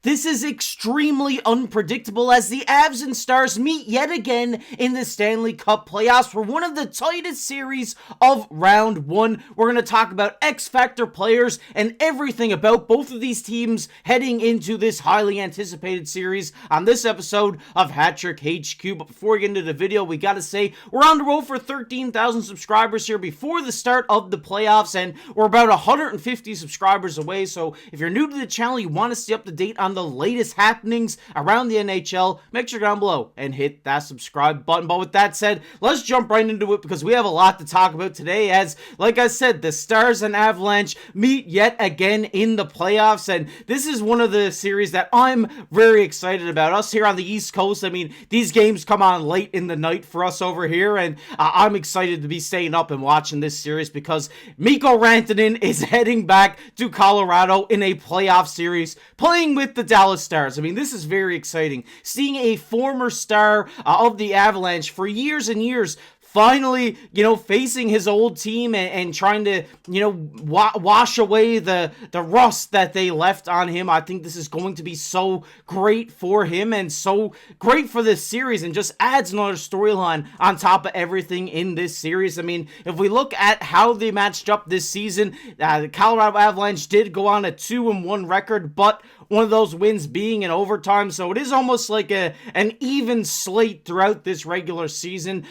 This is extremely unpredictable as the Avs and Stars meet yet again in the Stanley Cup playoffs for one of the tightest series of round one. We're going to talk about X-Factor players and everything about both of these teams heading into this highly anticipated series on this episode of Hat Trick HQ. But before we get into the video, we got to say we're on the road for 13,000 subscribers here before the start of the playoffs, and we're about 150 subscribers away. So if you're new to the channel, you want to stay up to date on the latest happenings around the NHL, make sure to go down below and hit that subscribe button. But with that said, let's jump right into it because we have a lot to talk about today as, like I said, the Stars and Avalanche meet yet again in the playoffs, and this is one of the series that I'm very excited about. Us here on the East Coast, I mean, these games come on late in the night for us over here, and I'm excited to be staying up and watching this series because Mikko Rantanen is heading back to Colorado in a playoff series, playing with the Dallas Stars. I mean, this is very exciting. Seeing a former star of the Avalanche for years and years finally, facing his old team and trying to, wash away the rust that they left on him. I think this is going to be so great for him and so great for this series, and just adds another storyline on top of everything in this series. I mean, if we look at how they matched up this season, the Colorado Avalanche did go on a 2-1 record, but one of those wins being in overtime, so it is almost like an even slate throughout this regular season.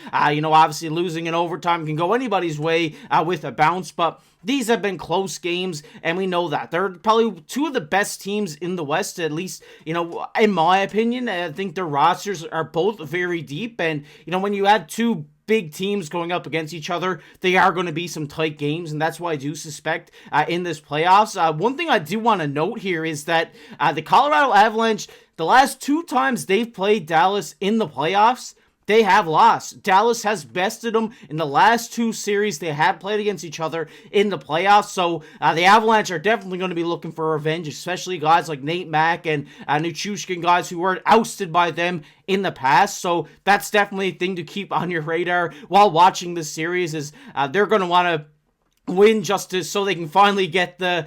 Obviously losing in overtime can go anybody's way with a bounce, but these have been close games, and we know that. They're probably two of the best teams in the West, at least, in my opinion. I think their rosters are both very deep, and, when you add two big teams going up against each other, they are going to be some tight games, and that's why I do suspect in this playoffs. One thing I do want to note here is that the Colorado Avalanche, the last two times they've played Dallas in the playoffs, they have lost. Dallas has bested them in the last two series they have played against each other in the playoffs. So the Avalanche are definitely going to be looking for revenge, especially guys like Nate Mack and Nichushkin, guys who were ousted by them in the past. So that's definitely a thing to keep on your radar while watching this series, is they're going to want to win justice so they can finally get their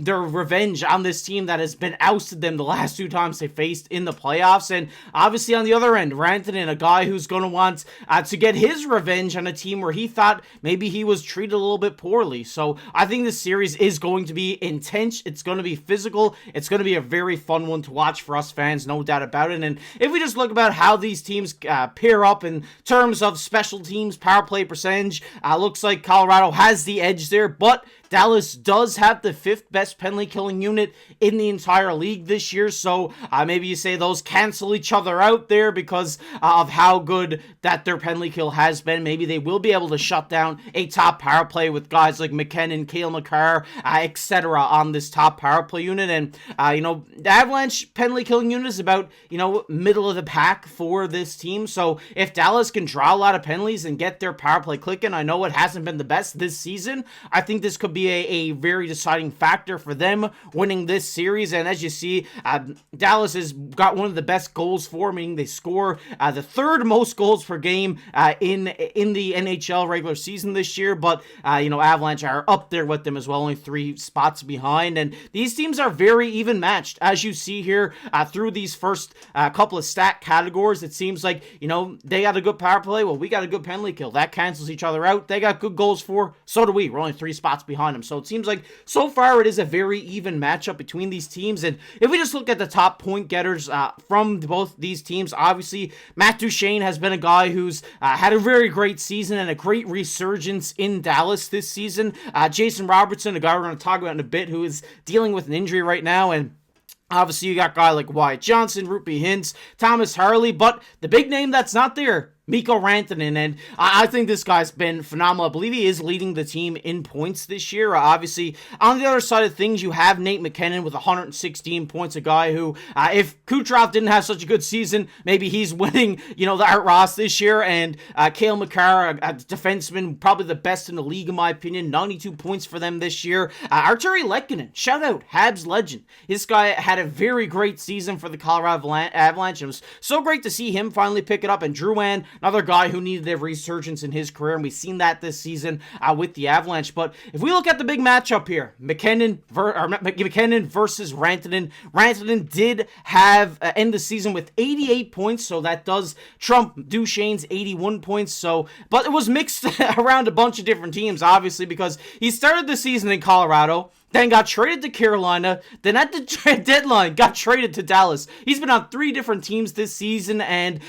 revenge on this team that has been ousted them the last two times they faced in the playoffs. And obviously on the other end, Rantanen, a guy who's going to want to get his revenge on a team where he thought maybe he was treated a little bit poorly. So I think this series is going to be intense. It's going to be physical. It's going to be a very fun one to watch for us fans, no doubt about it. And if we just look about how these teams pair up in terms of special teams, power play percentage, looks like Colorado has the edge there, but Dallas does have the 5th best penalty killing unit in the entire league this year, so maybe you say those cancel each other out there because of how good that their penalty kill has been. Maybe they will be able to shut down a top power play with guys like McKinnon, Cale Makar, etc. on this top power play unit. And the Avalanche penalty killing unit is about middle of the pack for this team, so if Dallas can draw a lot of penalties and get their power play clicking, I know it hasn't been the best this season. I think this could be a very deciding factor for them winning this series. And as you see, Dallas has got one of the best goals for, meaning they score the 3rd most goals per game in the NHL regular season this year. But Avalanche are up there with them as well, only 3 spots behind. And these teams are very even matched, as you see here through these first couple of stat categories. It seems like they got a good power play, well, we got a good penalty kill. That cancels each other out. They got good goals for, so do we. We're only 3 spots behind them. So it seems like so far it is a very even matchup between these teams. And if we just look at the top point getters from both these teams, obviously Matt Duchene has been a guy who's had a very great season and a great resurgence in Dallas this season. Jason Robertson, a guy we're going to talk about in a bit, who is dealing with an injury right now. And obviously you got a guy like Wyatt Johnson, Rupi Hintz, Thomas Harley, but the big name that's not there, Mikko Rantanen, and I think this guy's been phenomenal. I believe he is leading the team in points this year. Obviously, on the other side of things, you have Nate McKinnon with 116 points, a guy who, if Kucherov didn't have such a good season, maybe he's winning, the Art Ross this year. And Cale Makar, a defenseman, probably the best in the league, in my opinion, 92 points for them this year. Arturi Lekkinen, shout out, Habs legend. This guy had a very great season for the Colorado Avalanche. It was so great to see him finally pick it up. And Drouin, another guy who needed a resurgence in his career, and we've seen that this season with the Avalanche. But if we look at the big matchup here, McKinnon versus Rantanen. Rantanen did have end the season with 88 points, so that does trump Duchesne's 81 points. So, but it was mixed around a bunch of different teams, obviously, because he started the season in Colorado, then got traded to Carolina, then at the deadline got traded to Dallas. He's been on 3 different teams this season, and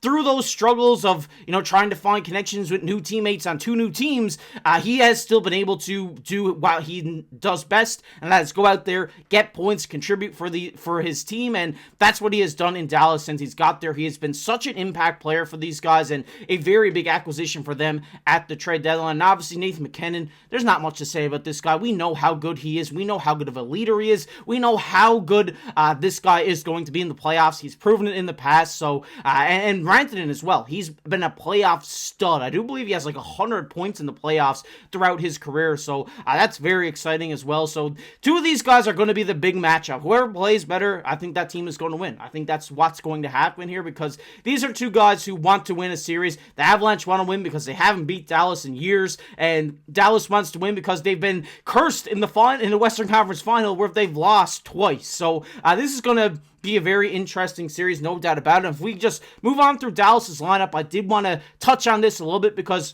through those struggles of, trying to find connections with new teammates on 2 new teams, he has still been able to do what he does best, and that is go out there, get points, contribute for his team, and that's what he has done in Dallas since he's got there. He has been such an impact player for these guys, and a very big acquisition for them at the trade deadline. And obviously, Nathan MacKinnon, there's not much to say about this guy. We know how good he is. We know how good of a leader he is. We know how good this guy is going to be in the playoffs. He's proven it in the past. So, and Rantanen as well. He's been a playoff stud. I do believe he has like 100 points in the playoffs throughout his career. So, that's very exciting as well. So, 2 of these guys are going to be the big matchup. Whoever plays better, I think that team is going to win. I think that's what's going to happen here, because these are 2 guys who want to win a series. The Avalanche want to win because they haven't beat Dallas in years, and Dallas wants to win because they've been cursed in the Western Conference Final, where they've lost twice. So this is going to be a very interesting series, no doubt about it. If we just move on through Dallas's lineup, I did want to touch on this a little bit, because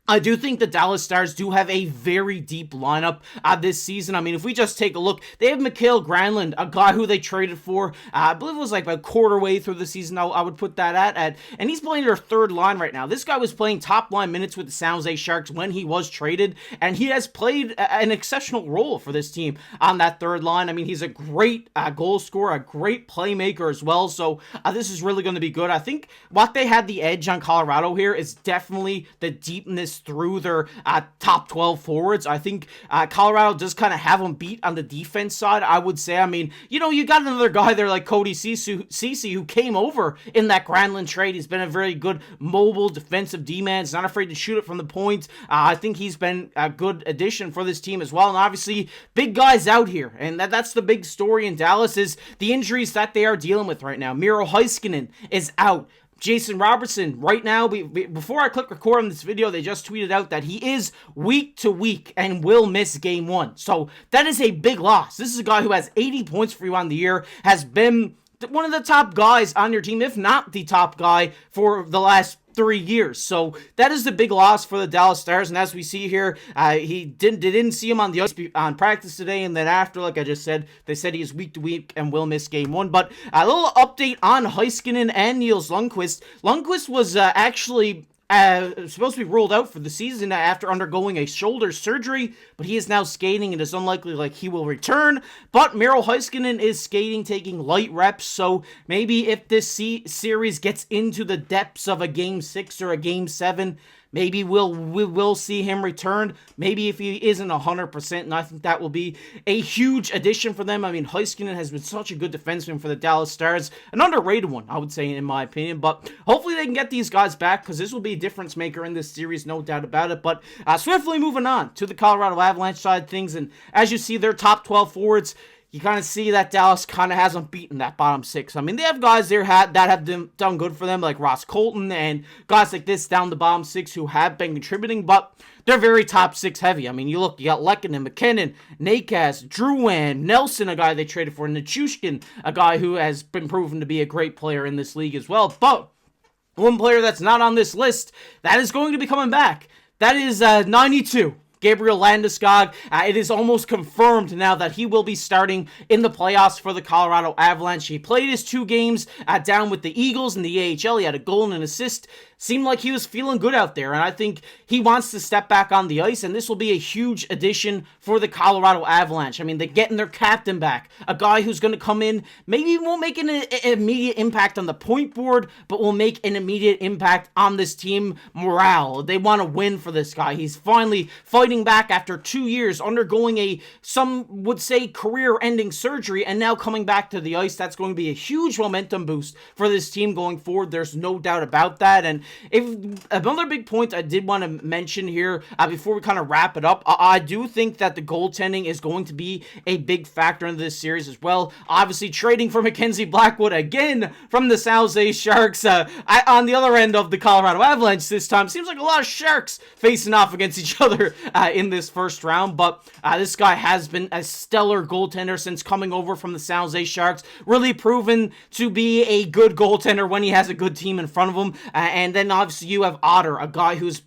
I do think the Dallas Stars do have a very deep lineup this season. I mean, if we just take a look, they have Mikael Granlund, a guy who they traded for, I believe it was like a quarter way through the season, I would put that at, and he's playing their 3rd line right now. This guy was playing top line minutes with the San Jose Sharks when he was traded, and he has played an exceptional role for this team on that 3rd line. I mean, he's a great goal scorer, a great playmaker as well, so this is really going to be good. I think what they had the edge on Colorado here is definitely the deepness through their top 12 forwards. I think Colorado does kind of have them beat on the defense side, I would say. I mean, you got another guy there like Cody Ceci, who came over in that Granlund trade. He's been a very good mobile defensive D-man. He's not afraid to shoot it from the point. I think he's been a good addition for this team as well. And obviously, big guys out here. And that's the big story in Dallas, is the injuries that they are dealing with right now. Miro Heiskanen is out. Jason Robertson, right now, before I click record on this video, they just tweeted out that he is week to week and will miss game 1. So that is a big loss. This is a guy who has 80 points for you on the year, has been one of the top guys on your team, if not the top guy for the last 3 years. So that is the big loss for the Dallas Stars. And as we see here, they didn't see him on the ice on practice today, and then after, like I just said, they said he is week to week and will miss game 1. But a little update on Heiskanen and Nils Lundqvist. Lundqvist was actually supposed to be ruled out for the season after undergoing a shoulder surgery, but he is now skating and is unlikely like he will return. But Miro Heiskanen is skating, taking light reps, so maybe if this series gets into the depths of a Game 6 or a Game 7, maybe we'll see him return. Maybe if he isn't 100%, and I think that will be a huge addition for them. I mean, Heiskanen has been such a good defenseman for the Dallas Stars. An underrated one, I would say, in my opinion. But hopefully they can get these guys back, because this will be a difference maker in this series, no doubt about it. But swiftly moving on to the Colorado Avalanche side of things, and as you see, their top 12 forwards, you kind of see that Dallas kind of hasn't beaten that bottom 6. I mean, they have guys there that have done good for them, like Ross Colton and guys like this down the bottom 6 who have been contributing, but they're very top 6 heavy. I mean, you got Lehkonen, McKinnon, Nakaz, Drouin, Nelson, a guy they traded for, Nichushkin, a guy who has been proven to be a great player in this league as well. But one player that's not on this list that is going to be coming back, that is 92. Gabriel Landeskog. It is almost confirmed now that he will be starting in the playoffs for the Colorado Avalanche. He played his 2 games down with the Eagles in the AHL. He had a goal and an assist. Seemed like he was feeling good out there, and I think he wants to step back on the ice, and this will be a huge addition for the Colorado Avalanche. I mean, they're getting their captain back, a guy who's going to come in, maybe won't make an immediate impact on the point board, but will make an immediate impact on this team morale. They want to win for this guy. He's finally fighting fighting back after 2 years, undergoing some would say career-ending surgery, and now coming back to the ice. That's going to be a huge momentum boost for this team going forward. There's no doubt about that. And if another big point I did want to mention here before we kind of wrap it up, I do think that the goaltending is going to be a big factor in this series as well. Obviously, trading for Mackenzie Blackwood again from the San Jose Sharks on the other end of the Colorado Avalanche this time. Seems like a lot of Sharks facing off against each other in this first round, but this guy has been a stellar goaltender since coming over from the San Jose Sharks. Really proven to be a good goaltender when he has a good team in front of him. And then obviously you have Otter, a guy who's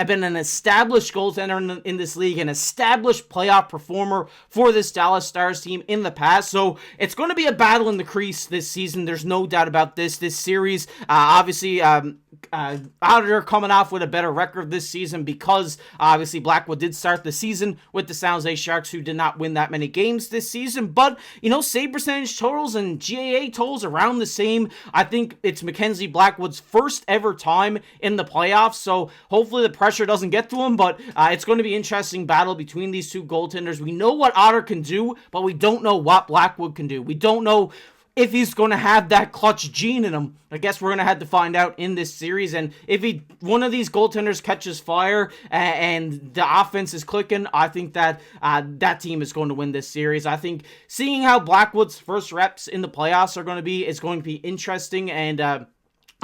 been an established goaltender in this league, an established playoff performer for this Dallas Stars team in the past. So it's going to be a battle in the crease this season. There's no doubt about this. This series, obviously, Otter coming off with a better record this season because obviously Blackwood did start the season with the San Jose Sharks, who did not win that many games this season. But, you know, save percentage totals and GAA totals around the same. I think it's Mackenzie Blackwood's first ever time in the playoffs, so hopefully the pressure doesn't get to him, but it's going to be an interesting battle between these two goaltenders. We know what Otter can do, but we don't know what Blackwood can do. We don't know if he's going to have that clutch gene in him. I guess we're going to have to find out in this series. And if one of these goaltenders catches fire and the offense is clicking, I think that that team is going to win this series. I think seeing how Blackwood's first reps in the playoffs are going to be is going to be interesting. And I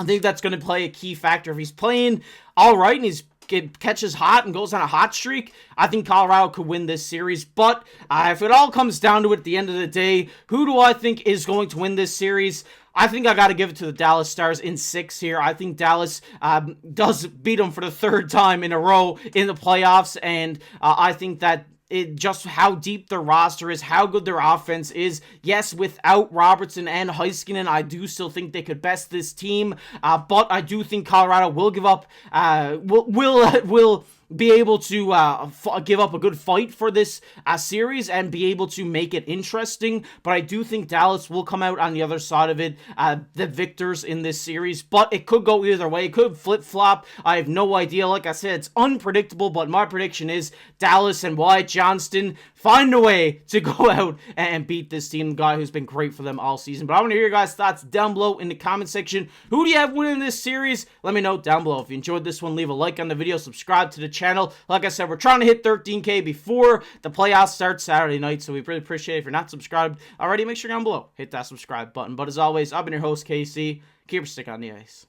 think that's going to play a key factor. If he's playing all right and catches hot and goes on a hot streak, I think Colorado could win this series. But if it all comes down to it at the end of the day, who do I think is going to win this series? I think I got to give it to the Dallas Stars in 6 here. I think Dallas does beat them for the third time in a row in the playoffs, and I think that just how deep their roster is, how good their offense is. Yes, without Robertson and Heiskanen, I do still think they could best this team. But I do think Colorado will give up, will be able to give up a good fight for this series and be able to make it interesting. But I do think Dallas will come out on the other side of it, the victors in this series. But it could go either way. It could flip-flop. I have no idea. Like I said, it's unpredictable, but my prediction is Dallas and Wyatt Johnston find a way to go out and beat this team, the guy who's been great for them all season. But I want to hear your guys' thoughts down below in the comment section. Who do you have winning this series? Let me know down below. If you enjoyed this one, leave a like on the video, subscribe to the channel. Like I said, we're trying to hit 13K before the playoffs start Saturday night, so we really appreciate it. If you're not subscribed already, make sure down below, hit that subscribe button. But as always, I've been your host, KC. Keep your stick on the ice.